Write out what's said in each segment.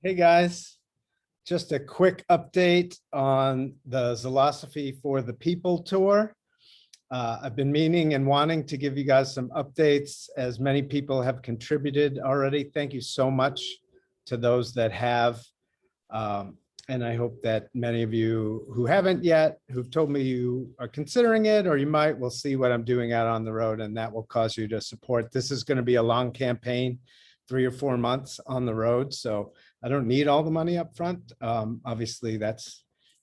Hey guys, just a quick update on the Zilosophy for the People tour. I've been meaning and wanting to give you guys some updates as many people have contributed already. Thank you so much to those that have. And I hope that many of you who haven't yet, who've told me you are considering it, or you might, will see what I'm doing out on the road, and that will cause you to support. This is going to be a long campaign, 3 or 4 months on the road. So I don't need all the money up front. Obviously, that's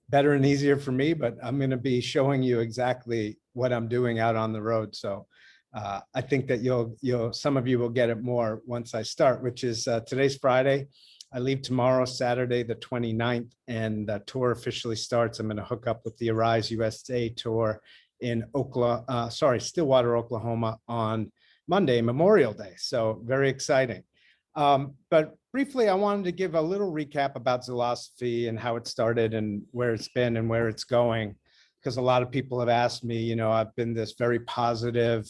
better and easier for me, but I'm going to be showing you exactly what I'm doing out on the road. So I think that some of you will get it more once I start, which is today's Friday. I leave tomorrow, Saturday, the 29th, and the tour officially starts. I'm going to hook up with the Arise USA tour in Stillwater, Oklahoma on Monday, Memorial Day. So very exciting. But briefly, I wanted to give a little recap about Zilosophy and how it started and where it's been and where it's going, because a lot of people have asked me, I've been this very positive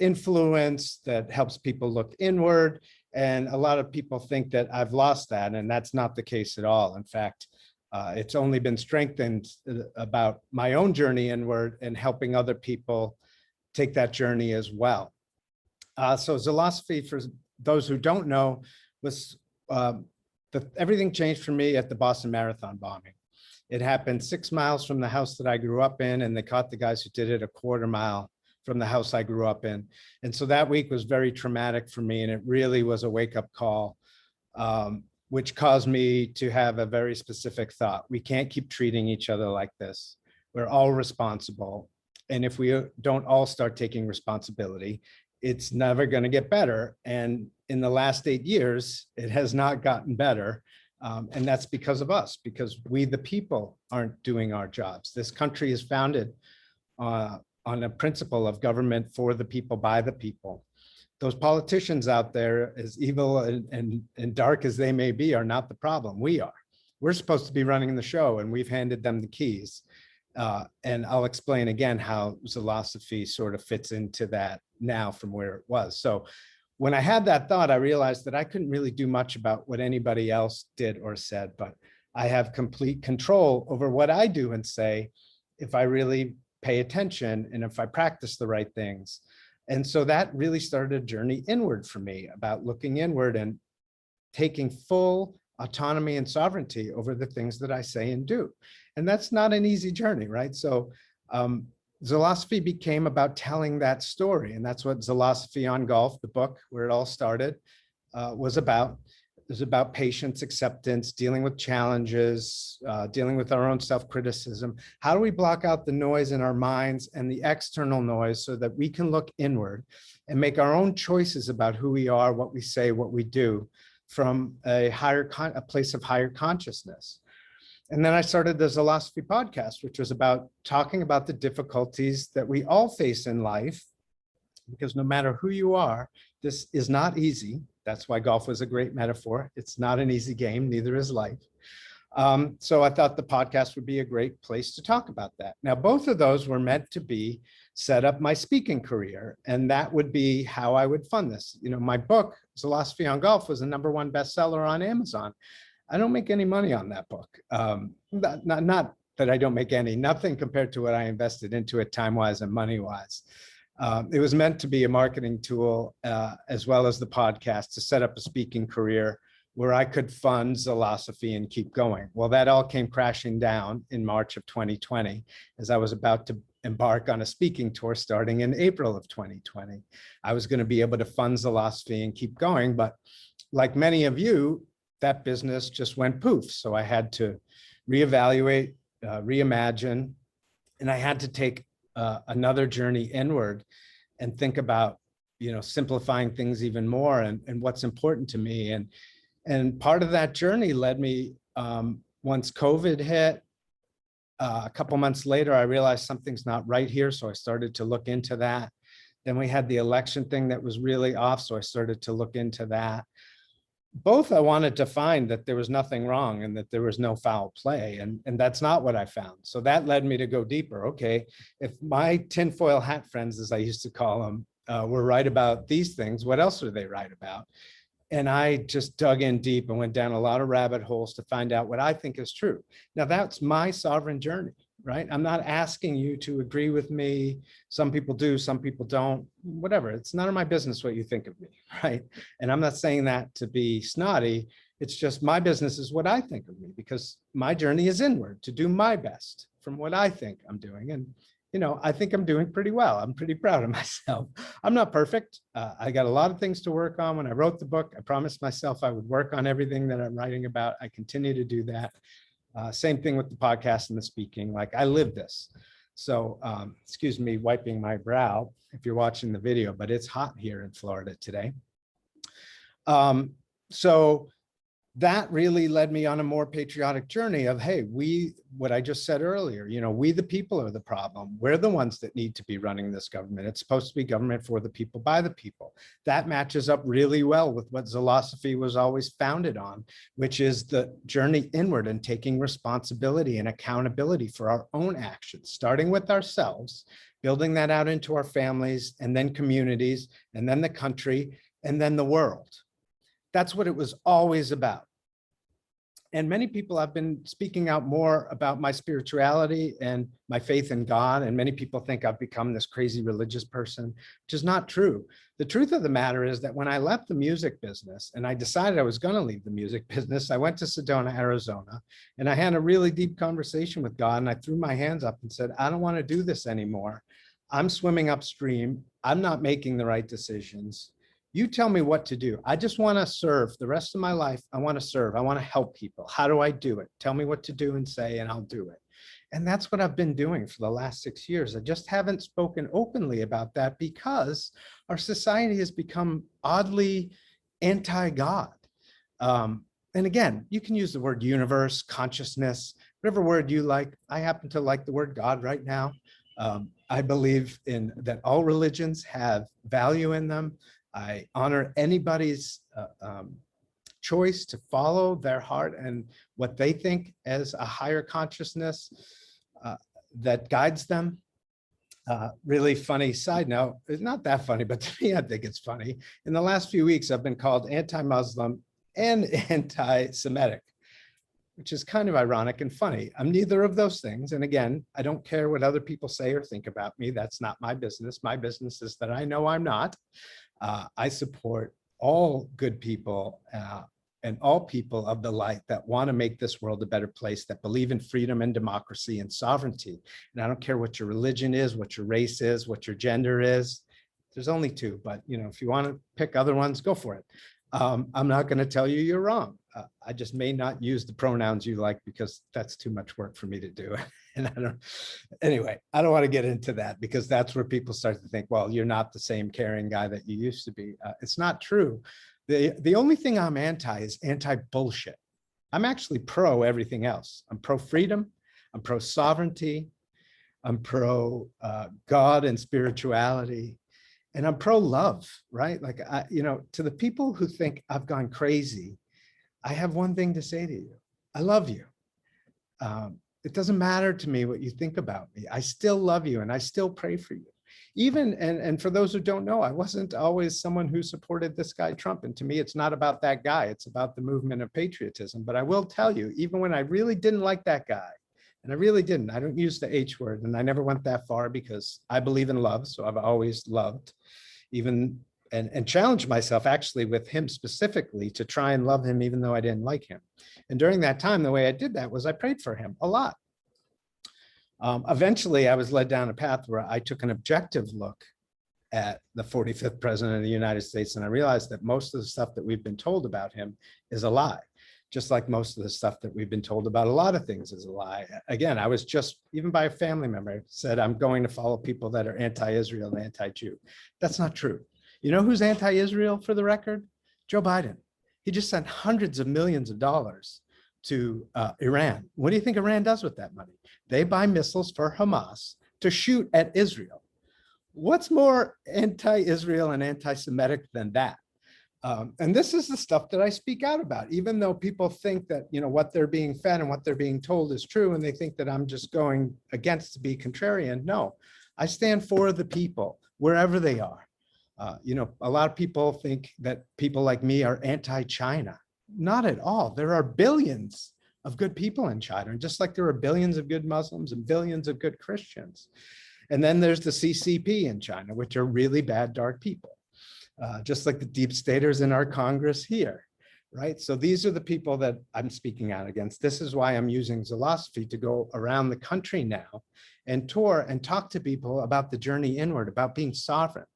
influence that helps people look inward. And a lot of people think that I've lost that, and that's not the case at all. In fact, it's only been strengthened about my own journey inward and helping other people take that journey as well. So Zilosophy, for those who don't know, was everything changed for me at the Boston Marathon bombing. It happened 6 miles from the house that I grew up in, and they caught the guys who did it a quarter mile from the house I grew up in. And so that week was very traumatic for me, and it really was a wake-up call, which caused me to have a very specific thought. We can't keep treating each other like this. We're all responsible. And if we don't all start taking responsibility, it's never going to get better. And in the last 8 years, it has not gotten better. And that's because of us, because we, the people, aren't doing our jobs. This country is founded on a principle of government for the people, by the people. Those politicians out there, as evil and dark as they may be, are not the problem. We are. We're supposed to be running the show, and we've handed them the keys. And I'll explain again how Zilosophy sort of fits into that now from where it was. So when I had that thought, I realized that I couldn't really do much about what anybody else did or said, but I have complete control over what I do and say if I really pay attention and if I practice the right things. And so that really started a journey inward for me, about looking inward and taking full autonomy and sovereignty over the things that I say and do. And that's not an easy journey, right? So Zilosophy became about telling that story. And that's what Zilosophy on Golf, the book where it all started, was about. It was about patience, acceptance, dealing with challenges, dealing with our own self-criticism. How do we block out the noise in our minds and the external noise so that we can look inward and make our own choices about who we are, what we say, what we do, from a place of higher consciousness. And then I started the Zilosophy podcast, which was about talking about the difficulties that we all face in life, because no matter who you are, this is not easy. That's why golf was a great metaphor. It's not an easy game, neither is life. So I thought the podcast would be a great place to talk about that. Now, both of those were meant to be set up my speaking career, and that would be how I would fund this. My book, Zilosophy on Golf, was a #1 bestseller on Amazon. I don't make any money on that book. Not that I don't make any, nothing compared to what I invested into it time-wise and money-wise. It was meant to be a marketing tool, as well as the podcast, to set up a speaking career where I could fund Zilosophy and keep going. Well, that all came crashing down in March of 2020, as I was about to embark on a speaking tour starting in April of 2020. I was going to be able to fund Zilosophy and keep going, but like many of you, that business just went poof. So I had to reevaluate, reimagine, and I had to take another journey inward and think about, simplifying things even more and what's important to me. And part of that journey led me, once COVID hit, a couple months later, I realized something's not right here. So I started to look into that. Then we had the election thing that was really off. So I started to look into that. Both I wanted to find that there was nothing wrong and that there was no foul play. And that's not what I found. So that led me to go deeper. Okay, if my tinfoil hat friends, as I used to call them, were right about these things, what else are they right about? And I just dug in deep and went down a lot of rabbit holes to find out what I think is true. Now, that's my sovereign journey, right? I'm not asking you to agree with me. Some people do, some people don't, whatever. It's none of my business what you think of me, right? And I'm not saying that to be snotty. It's just my business is what I think of me, because my journey is inward to do my best from what I think I'm doing. And I think I'm doing pretty well. I'm pretty proud of myself. I'm not perfect. I got a lot of things to work on. When I wrote the book, I promised myself I would work on everything that I'm writing about. I continue to do that. Same thing with the podcast and the speaking. Like, I live this. So excuse me wiping my brow if you're watching the video, but it's hot here in Florida today. So that really led me on a more patriotic journey of, hey, what I just said earlier, we the people are the problem. We're the ones that need to be running this government. It's supposed to be government for the people, by the people. That matches up really well with what Zilosophy was always founded on, which is the journey inward and taking responsibility and accountability for our own actions, starting with ourselves, building that out into our families, and then communities, and then the country, and then the world. That's what it was always about. And many people have been speaking out more about my spirituality and my faith in God. And many people think I've become this crazy religious person, which is not true. The truth of the matter is that when I left the music business and I decided I was going to leave the music business, I went to Sedona, Arizona, and I had a really deep conversation with God. And I threw my hands up and said, I don't want to do this anymore. I'm swimming upstream. I'm not making the right decisions. You tell me what to do. I just want to serve the rest of my life. I want to serve. I want to help people. How do I do it? Tell me what to do and say, and I'll do it. And that's what I've been doing for the last 6 years. I just haven't spoken openly about that because our society has become oddly anti-God. And again, you can use the word universe, consciousness, whatever word you like. I happen to like the word God right now. I believe in that all religions have value in them. I honor anybody's choice to follow their heart and what they think as a higher consciousness that guides them. Really funny side note, it's not that funny, but to me, I think it's funny. In the last few weeks, I've been called anti-Muslim and anti-Semitic, which is kind of ironic and funny. I'm neither of those things. And again, I don't care what other people say or think about me. That's not my business. My business is that I know I'm not. I support all good people and all people of the light that want to make this world a better place, that believe in freedom and democracy and sovereignty. And I don't care what your religion is, what your race is, what your gender is. There's only two, but if you want to pick other ones, go for it. I'm not going to tell you you're wrong. I just may not use the pronouns you like because that's too much work for me to do. And I don't want to get into that because that's where people start to think, well, you're not the same caring guy that you used to be. It's not true. The only thing I'm anti is anti-bullshit. I'm actually pro everything else. I'm pro freedom. I'm pro sovereignty. I'm pro God and spirituality. And I'm pro love, right? Like, to the people who think I've gone crazy, I have one thing to say to you. I love you. It doesn't matter to me what you think about me. I still love you and I still pray for you. Even, and for those who don't know, I wasn't always someone who supported this guy Trump. And to me, it's not about that guy. It's about the movement of patriotism. But I will tell you, even when I really didn't like that guy, and I really didn't, I don't use the H word, and I never went that far because I believe in love. So I've always loved, even, and challenged myself actually with him specifically to try and love him, even though I didn't like him. And during that time, the way I did that was I prayed for him a lot. Eventually, I was led down a path where I took an objective look at the 45th president of the United States. And I realized that most of the stuff that we've been told about him is a lie. Just like most of the stuff that we've been told about a lot of things is a lie. Again, I was just, even by a family member, said, I'm going to follow people that are anti-Israel and anti-Jew. That's not true. You know who's anti-Israel, for the record? Joe Biden. He just sent hundreds of millions of dollars to Iran. What do you think Iran does with that money? They buy missiles for Hamas to shoot at Israel. What's more anti-Israel and anti-Semitic than that? And this is the stuff that I speak out about, even though people think that, what they're being fed and what they're being told is true. And they think that I'm just going against to be contrarian. No, I stand for the people wherever they are. You know, a lot of people think that people like me are anti-China. Not at all. There are billions of good people in China, and just like there are billions of good Muslims and billions of good Christians. And then there's the CCP in China, which are really bad, dark people, just like the deep staters in our Congress here, right? So these are the people that I'm speaking out against. This is why I'm using Zilosophy to go around the country now and tour and talk to people about the journey inward, about being sovereign.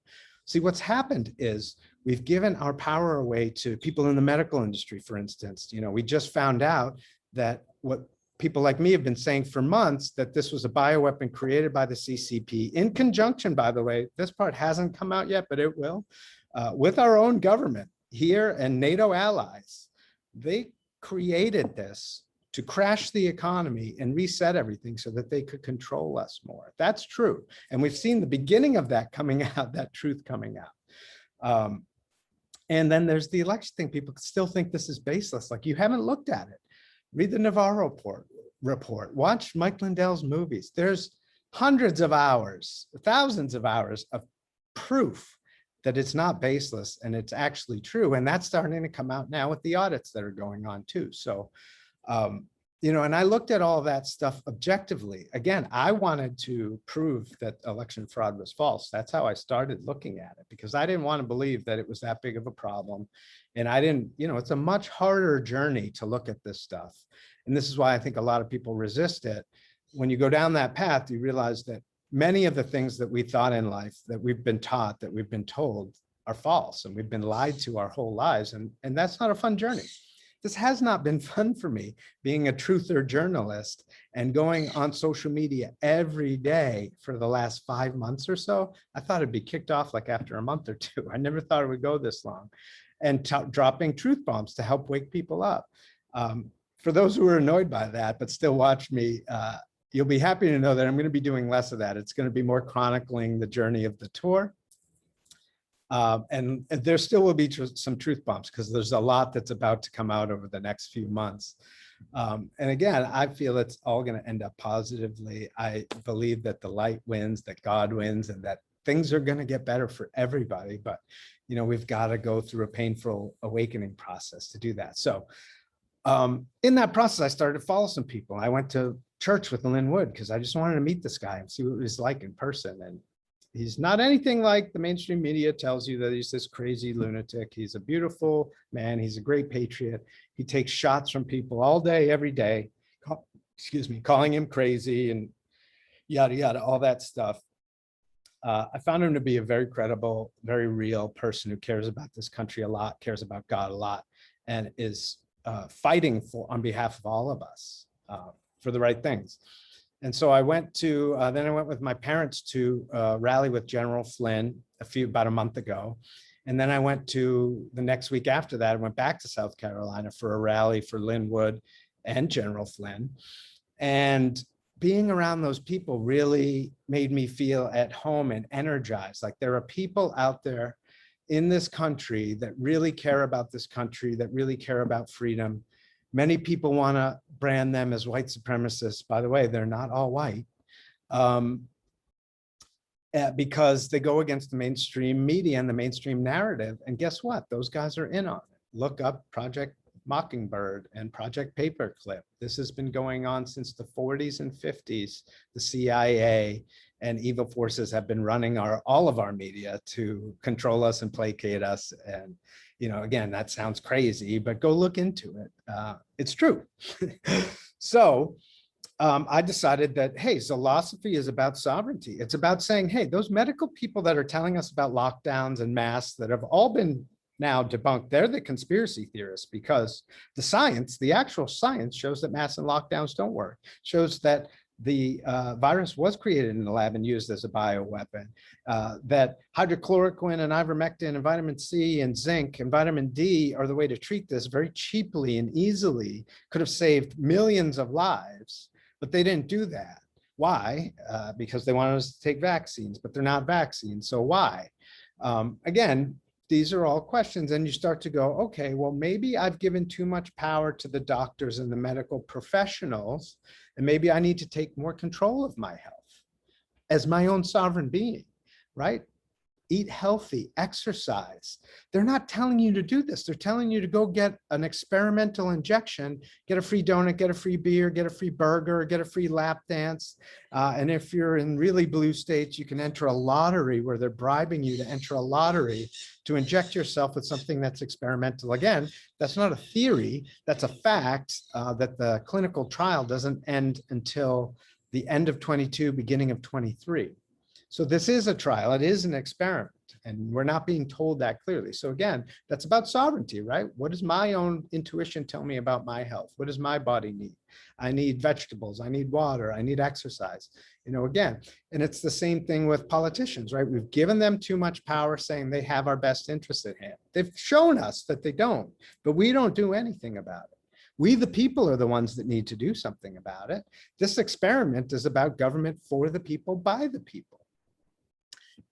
See, what's happened is we've given our power away to people in the medical industry, for instance. You know, we just found out that what people like me have been saying for months, that this was a bioweapon created by the CCP in conjunction, by the way, this part hasn't come out yet, but it will, with our own government here and NATO allies. They created this to crash the economy and reset everything so that they could control us more. That's true. And we've seen the beginning of that coming out, that truth coming out. And then there's the election thing. People still think this is baseless. Like, you haven't looked at it. Read the Navarro report. Watch Mike Lindell's movies. There's hundreds of hours, thousands of hours of proof that it's not baseless and it's actually true. And that's starting to come out now with the audits that are going on too. So, you know, and I looked at all that stuff objectively. Again, I wanted to prove that election fraud was false. That's how I started looking at it, because I didn't want to believe that it was that big of a problem. And I didn't, you know, it's a much harder journey to look at this stuff. And this is why I think a lot of people resist it. When you go down that path, you realize that many of the things that we thought in life, that we've been taught, that we've been told, are false, and we've been lied to our whole lives. And that's not a fun journey. This has not been fun for me, being a truther journalist and going on social media every day for the last 5 months or so. I thought it'd be kicked off like after a month or two. I never thought it would go this long. And dropping truth bombs to help wake people up. For those who are annoyed by that, but still watch me, you'll be happy to know that I'm going to be doing less of that. It's going to be more chronicling the journey of the tour. And there still will be some truth bombs, because there's a lot that's about to come out over the next few months. And again, I feel it's all going to end up positively. I believe that the light wins, that God wins, and that things are going to get better for everybody. But, you know, we've got to go through a painful awakening process to do that. So in that process, I started to follow some people. I went to church with Lynn Wood because I just wanted to meet this guy and see what he was like in person. And he's not anything like the mainstream media tells you, that he's this crazy lunatic. He's a beautiful man. He's a great patriot. He takes shots from people all day, every day, calling him crazy and yada, yada, all that stuff. I found him to be a very credible, very real person who cares about this country a lot, cares about God a lot, and is fighting on behalf of all of us for the right things. And so I went to, then I went with my parents to rally with General Flynn about a month ago. And then I went to the next week after that, I went back to South Carolina for a rally for Lynn Wood and General Flynn. And being around those people really made me feel at home and energized. Like, there are people out there in this country that really care about this country, that really care about freedom. Many people want to brand them as white supremacists. By the way, they're not all white, because they go against the mainstream media and the mainstream narrative. And guess what? Those guys are in on it. Look up Project Mockingbird and Project Paperclip. This has been going on since the 40s and 50s. The CIA and evil forces have been running all of our media to control us and placate us. And, you know, again, that sounds crazy, but go look into it. It's true. So I decided that, hey, Zilosophy is about sovereignty. It's about saying, hey, those medical people that are telling us about lockdowns and masks that have all been now debunked, they're the conspiracy theorists, because the science, the actual science, shows that masks and lockdowns don't work, shows that the virus was created in the lab and used as a bioweapon, that hydrochloroquine and ivermectin and vitamin C and zinc and vitamin D are the way to treat this very cheaply and easily, could have saved millions of lives, but they didn't do that. Why? Because they wanted us to take vaccines, but they're not vaccines. So why? Again, these are all questions, and you start to go, okay, well, maybe I've given too much power to the doctors and the medical professionals, and maybe I need to take more control of my health as my own sovereign being, right? eat healthy, exercise. They're not telling you to do this. They're telling you to go get an experimental injection, get a free donut, get a free beer, get a free burger, get a free lap dance. And if you're in really blue states, you can enter a lottery where they're bribing you to enter a lottery to inject yourself with something that's experimental. Again, that's not a theory, that's a fact that the clinical trial doesn't end until the end of 22, beginning of 23. So this is a trial, it is an experiment, and we're not being told that clearly. So again, that's about sovereignty, right? What does my own intuition tell me about my health? What does my body need? I need vegetables, I need water, I need exercise, again, and it's the same thing with politicians, right? We've given them too much power saying they have our best interests at hand. They've shown us that they don't, but we don't do anything about it. We, the people, are the ones that need to do something about it. This experiment is about government for the people, by the people.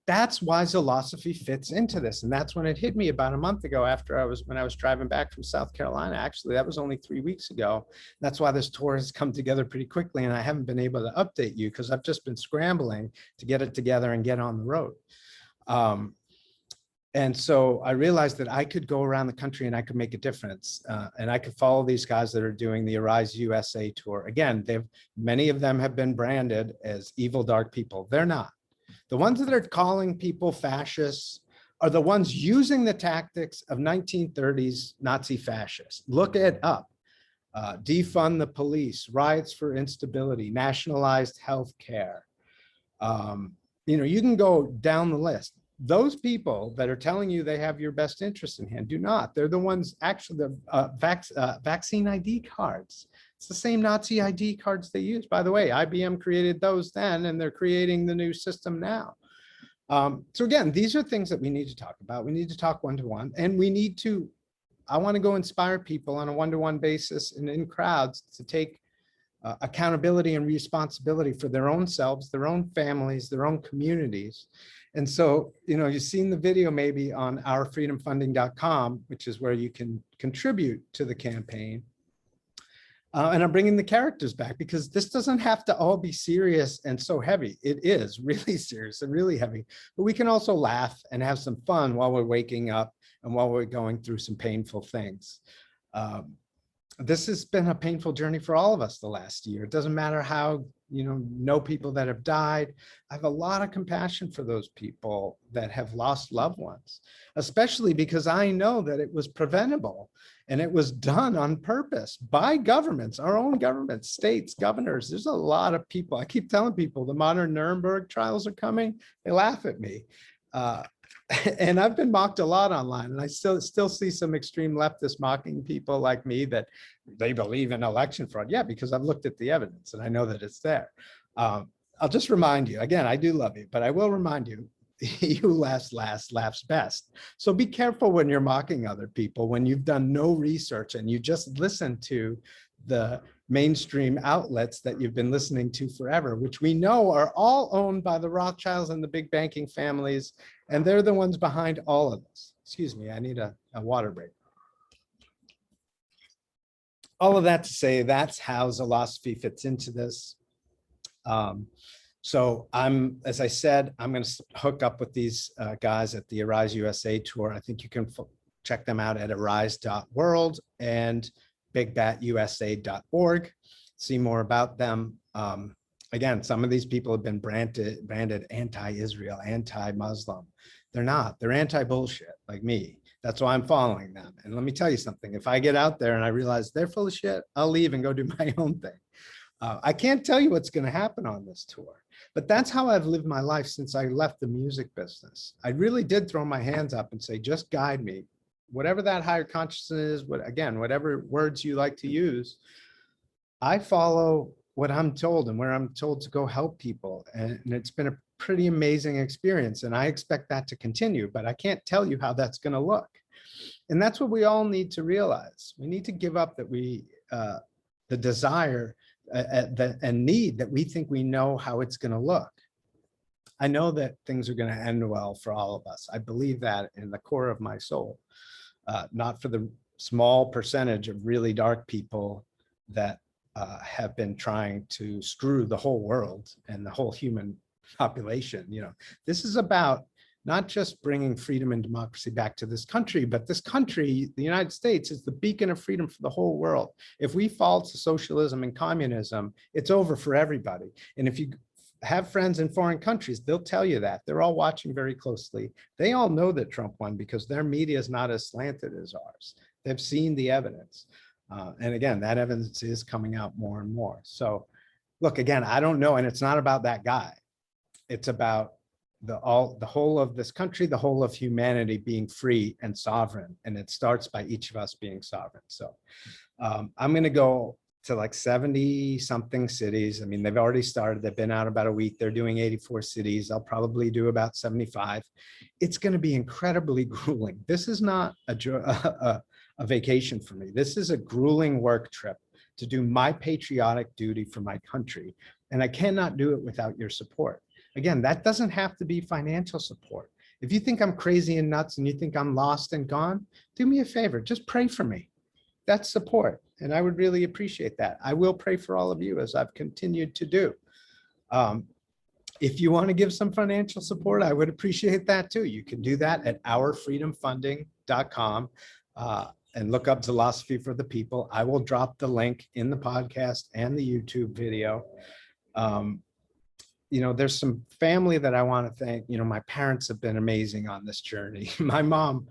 That's why Zilosophy fits into this. And that's when it hit me about a month ago when I was driving back from South Carolina. Actually, that was only 3 weeks ago. That's why this tour has come together pretty quickly. And I haven't been able to update you because I've just been scrambling to get it together and get on the road. And so I realized that I could go around the country and I could make a difference. And I could follow these guys that are doing the Arise USA tour. Again, many of them have been branded as evil, dark people. They're not. The ones that are calling people fascists are the ones using the tactics of 1930s Nazi fascists. Look it up. Defund the police, riots for instability, nationalized health care. You can go down the list. Those people that are telling you they have your best interest in hand do not. They're the ones actually the vaccine ID cards. It's the same Nazi ID cards they use. By the way, IBM created those then, and they're creating the new system now. So again, these are things that we need to talk about. We need to talk one-to-one, and I want to go inspire people on a one-to-one basis and in crowds to take accountability and responsibility for their own selves, their own families, their own communities. And so, you've seen the video maybe on ourfreedomfunding.com, which is where you can contribute to the campaign. And I'm bringing the characters back because this doesn't have to all be serious and so heavy. It is really serious and really heavy, but we can also laugh and have some fun while we're waking up and while we're going through some painful things. This has been a painful journey for all of us the last year. It doesn't matter how, know people that have died. I have a lot of compassion for those people that have lost loved ones, especially because I know that it was preventable and it was done on purpose by governments, our own governments, states, governors. There's a lot of people. I keep telling people the modern Nuremberg trials are coming. They laugh at me. And I've been mocked a lot online, and I still see some extreme leftists mocking people like me that they believe in election fraud. Yeah, because I've looked at the evidence and I know that it's there. I'll just remind you, again, I do love you, but I will remind you, he who laughs last laughs best. So be careful when you're mocking other people, when you've done no research and you just listen to the mainstream outlets that you've been listening to forever, which we know are all owned by the Rothschilds and the big banking families, and they're the ones behind all of this. Excuse me, I need a water break. All of that to say, that's how Zilosophy fits into this. So as I said, I'm going to hook up with these guys at the Arise USA tour. I think you can check them out at arise.world and bigbatusa.org. See more about them. Again, some of these people have been branded anti-Israel, anti-Muslim. They're not. They're anti-bullshit like me. That's why I'm following them. And let me tell you something. If I get out there and I realize they're full of shit, I'll leave and go do my own thing. I can't tell you what's going to happen on this tour, but that's how I've lived my life since I left the music business. I really did throw my hands up and say, just guide me. Whatever that higher consciousness is, whatever words you like to use, I follow what I'm told and where I'm told to go help people. And it's been a pretty amazing experience. And I expect that to continue, but I can't tell you how that's going to look. And that's what we all need to realize. We need to give up that the desire and need that we think we know how it's going to look. I know that things are going to end well for all of us. I believe that in the core of my soul, not for the small percentage of really dark people that have been trying to screw the whole world and the whole human population. This is about not just bringing freedom and democracy back to this country, but this country, the United States, is the beacon of freedom for the whole world. If we fall to socialism and communism, it's over for everybody. And if you have friends in foreign countries, they'll tell you that. They're all watching very closely. They all know that Trump won because their media is not as slanted as ours. They've seen the evidence. And again, that evidence is coming out more and more. So look, again, I don't know. And it's not about that guy. It's about the whole of this country, the whole of humanity being free and sovereign. And it starts by each of us being sovereign. So I'm going to go to like 70 something cities. I mean, they've already started. They've been out about a week. They're doing 84 cities. I'll probably do about 75. It's going to be incredibly grueling. This is not a vacation for me. This is a grueling work trip to do my patriotic duty for my country. And I cannot do it without your support. Again, that doesn't have to be financial support. If you think I'm crazy and nuts and you think I'm lost and gone, do me a favor, just pray for me. That's support. And I would really appreciate that. I will pray for all of you as I've continued to do. If you want to give some financial support, I would appreciate that too. You can do that at ourfreedomfunding.com and look up Zilosophy for the People. I will drop the link in the podcast and the YouTube video. You know, there's some family that I want to thank. You know, my parents have been amazing on this journey. My mom,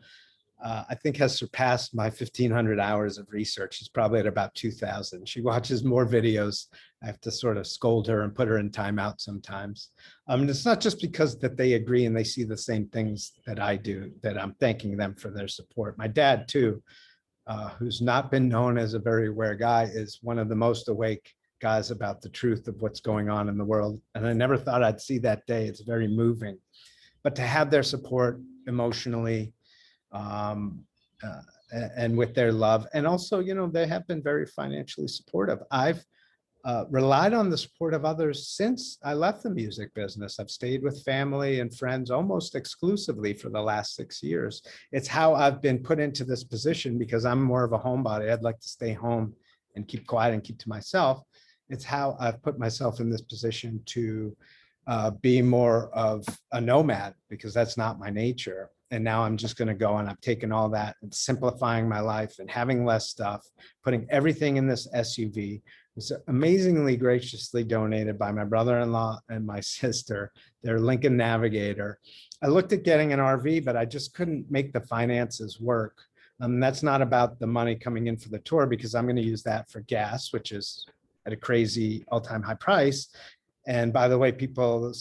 I think, has surpassed my 1,500 hours of research. She's probably at about 2,000. She watches more videos. I have to sort of scold her and put her in timeout sometimes. And it's not just because that they agree and they see the same things that I do, that I'm thanking them for their support. My dad, too, who's not been known as a very aware guy, is one of the most awake guys about the truth of what's going on in the world. And I never thought I'd see that day. It's very moving. But to have their support emotionally, and with their love, and also, you know, they have been very financially supportive. I've relied on the support of others since I left the music business. I've stayed with family and friends almost exclusively for the last 6 years. It's how I've been put into this position because I'm more of a homebody. I'd like to stay home and keep quiet and keep to myself. It's how I've put myself in this position to be more of a nomad, because that's not my nature. And now I'm just going to go, and I've taken all that and simplifying my life and having less stuff, putting everything in this SUV. It was amazingly graciously donated by my brother-in-law and my sister, their Lincoln Navigator. I looked at getting an RV, but I just couldn't make the finances work. That's not about the money coming in for the tour, because I'm going to use that for gas, which is at a crazy all-time high price. And by the way, people,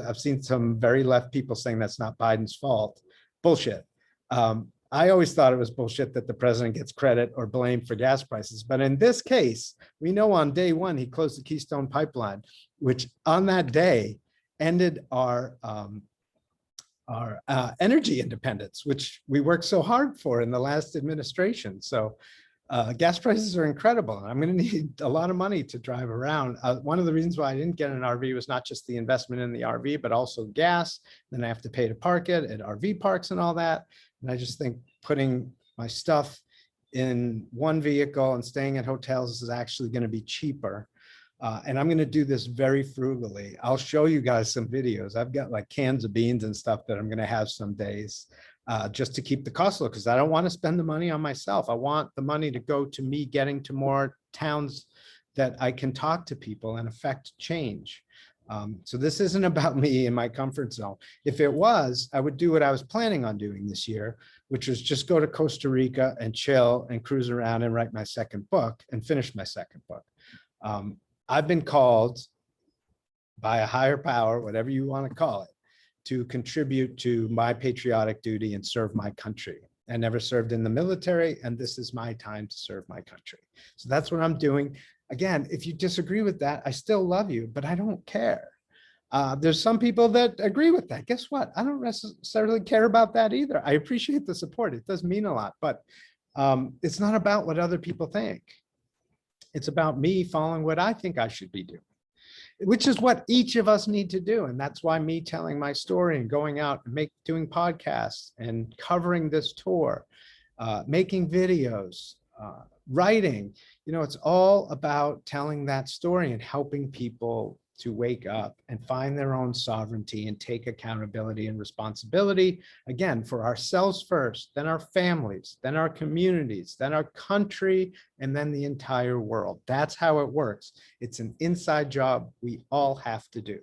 I've seen some very left people saying that's not Biden's fault. Bullshit. I always thought it was bullshit that the president gets credit or blame for gas prices. But in this case, we know on day one, he closed the Keystone Pipeline, which on that day ended our energy independence, which we worked so hard for in the last administration. So gas prices are incredible. And I'm going to need a lot of money to drive around. One of the reasons why I didn't get an RV was not just the investment in the RV, but also gas. Then I have to pay to park it at RV parks and all that. And I just think putting my stuff in one vehicle and staying at hotels is actually going to be cheaper. And I'm going to do this very frugally. I'll show you guys some videos. I've got like cans of beans and stuff that I'm going to have some days. Just to keep the cost low, because I don't want to spend the money on myself. I want the money to go to me getting to more towns that I can talk to people and affect change. So this isn't about me in my comfort zone. If it was, I would do what I was planning on doing this year, which was just go to Costa Rica and chill and cruise around and write my second book and finish my second book. I've been called by a higher power, whatever you want to call it, to contribute to my patriotic duty and serve my country. I never served in the military, and this is my time to serve my country. So that's what I'm doing. Again, if you disagree with that, I still love you, but I don't care. There's some people that agree with that. Guess what? I don't necessarily care about that either. I appreciate the support. It does mean a lot, but it's not about what other people think. It's about me following what I think I should be doing, which is what each of us need to do. And that's why me telling my story and going out and doing podcasts and covering this tour, making videos, writing, you know, it's all about telling that story and helping people to wake up and find their own sovereignty and take accountability and responsibility, again, for ourselves first, then our families, then our communities, then our country, and then the entire world. That's how it works. It's an inside job we all have to do.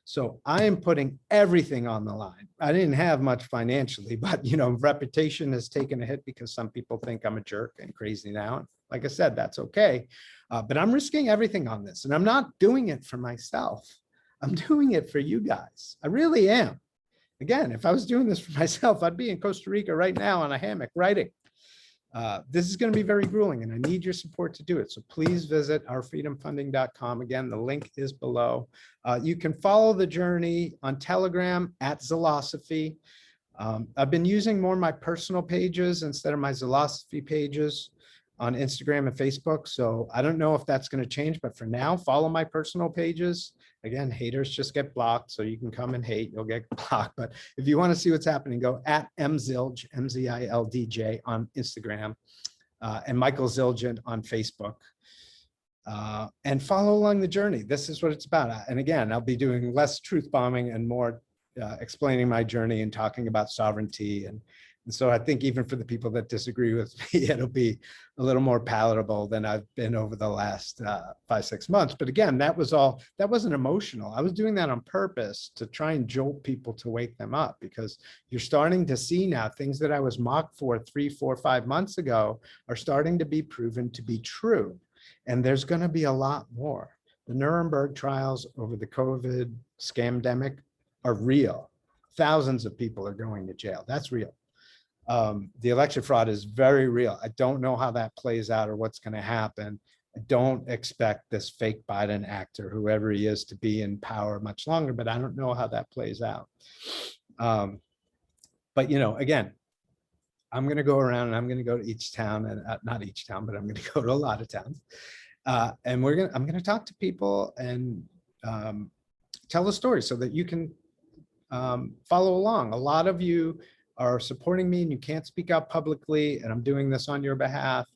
So I am putting everything on the line. I didn't have much financially, but reputation has taken a hit because some people think I'm a jerk and crazy now. And like I said, that's okay. But I'm risking everything on this, and I'm not doing it for myself. I'm doing it for you guys. I really am. Again, if I was doing this for myself, I'd be in Costa Rica right now on a hammock writing. This is going to be very grueling, and I need your support to do it. So please visit ourfreedomfunding.com. Again, the link is below. You can follow the journey on Telegram at Zilosophy. I've been using more of my personal pages instead of my Zilosophy pages on Instagram and Facebook. So I don't know if that's going to change, but for now, follow my personal pages. Again, haters just get blocked, so you can come and hate, you'll get blocked. But if you want to see what's happening, go at mzildj, M-Z-I-L-D-J on Instagram, and Michael Zildjian on Facebook. And follow along the journey. This is what it's about. And again, I'll be doing less truth bombing and more explaining my journey and talking about sovereignty. And so I think even for the people that disagree with me, it'll be a little more palatable than I've been over the last 5-6 months. But again, that wasn't emotional. I was doing that on purpose to try and jolt people to wake them up, because you're starting to see now things that I was mocked for 3, 4, 5 months ago are starting to be proven to be true. And there's going to be a lot more. The Nuremberg trials over the COVID scamdemic are real. Thousands of people are going to jail. That's real. The election fraud is very real. I don't know how that plays out or what's going to happen. I don't expect this fake Biden actor, whoever he is, to be in power much longer, but I don't know how that plays out. But, again, I'm going to go around and I'm going to go to each town, and not each town, but I'm going to go to a lot of towns. And I'm going to talk to people and tell the story so that you can follow along. A lot of you are supporting me and you can't speak out publicly, and I'm doing this on your behalf,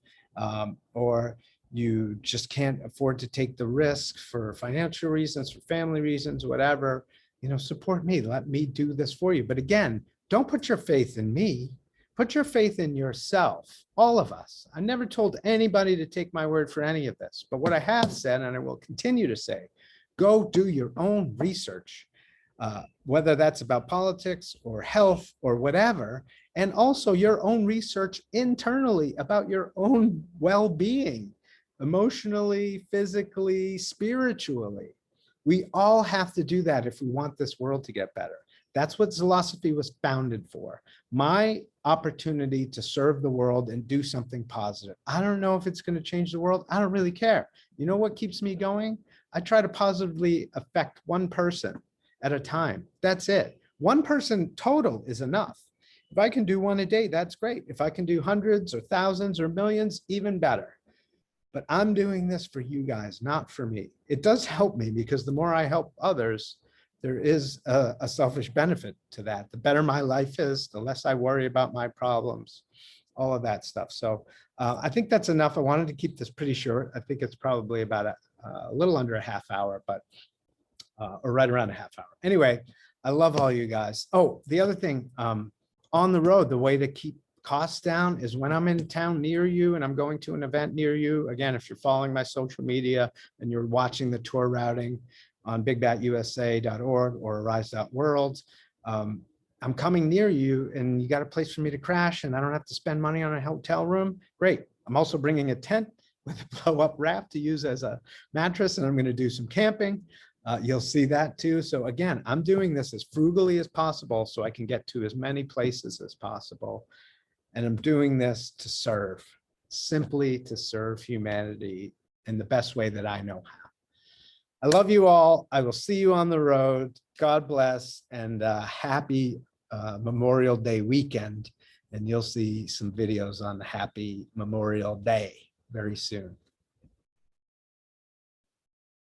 or you just can't afford to take the risk for financial reasons, for family reasons, whatever. Support me. Let me do this for you. But again, don't put your faith in me. Put your faith in yourself, all of us. I never told anybody to take my word for any of this, but what I have said, and I will continue to say, go do your own research. Whether that's about politics or health or whatever, and also your own research internally about your own well-being, emotionally, physically, spiritually. We all have to do that if we want this world to get better. That's what Zilosophy was founded for. My opportunity to serve the world and do something positive. I don't know if it's going to change the world. I don't really care. You know what keeps me going? I try to positively affect one person at a time. That's it. One person total is enough. If I can do one a day, that's great. If I can do hundreds or thousands or millions, even better. But I'm doing this for you guys, not for me. It does help me, because the more I help others, there is a selfish benefit to that. The better my life is, the less I worry about my problems, all of that stuff. So I think that's enough. I wanted to keep this pretty short. I think it's probably about a little under a half hour, but or right around a half hour. Anyway, I love all you guys. Oh, the other thing, on the road, the way to keep costs down is when I'm in a town near you and I'm going to an event near you. Again, if you're following my social media and you're watching the tour routing on bigbatusa.org or arise.world, I'm coming near you and you got a place for me to crash and I don't have to spend money on a hotel room. Great. I'm also bringing a tent with a blow up raft to use as a mattress, and I'm going to do some camping. You'll see that too. So again, I'm doing this as frugally as possible so I can get to as many places as possible. And I'm doing this to serve, simply to serve humanity in the best way that I know how. I love you all. I will see you on the road. God bless, and happy Memorial Day weekend. And you'll see some videos on the happy Memorial Day very soon.